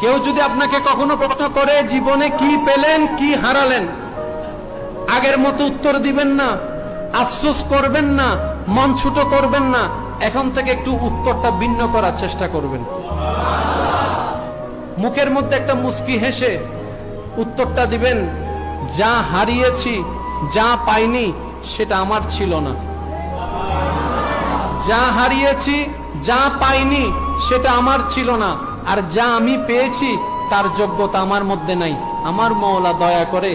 কেউ যদি আপনাকে কখনো প্রশ্ন করে জীবনে কি পেলেন কি হারালেন, আগের মতো উত্তর দিবেন না, আফসোস করবেন না, মন ছোট করবেন না। এখন থেকে একটু উত্তরটা ভিন্ন করার চেষ্টা করবেন। মুখের মধ্যে একটা মুস্কি হেসে উত্তরটা দিবেন, যা হারিয়েছি, যা পাইনি সেটা আমার ছিল না। যা হারিয়েছি, যা পাইনি সেটা আমার ছিল না, আর যা আমি পেয়েছি তার যোগ্যতা আমার মধ্যে নাই। আমার মওলা দয়া করে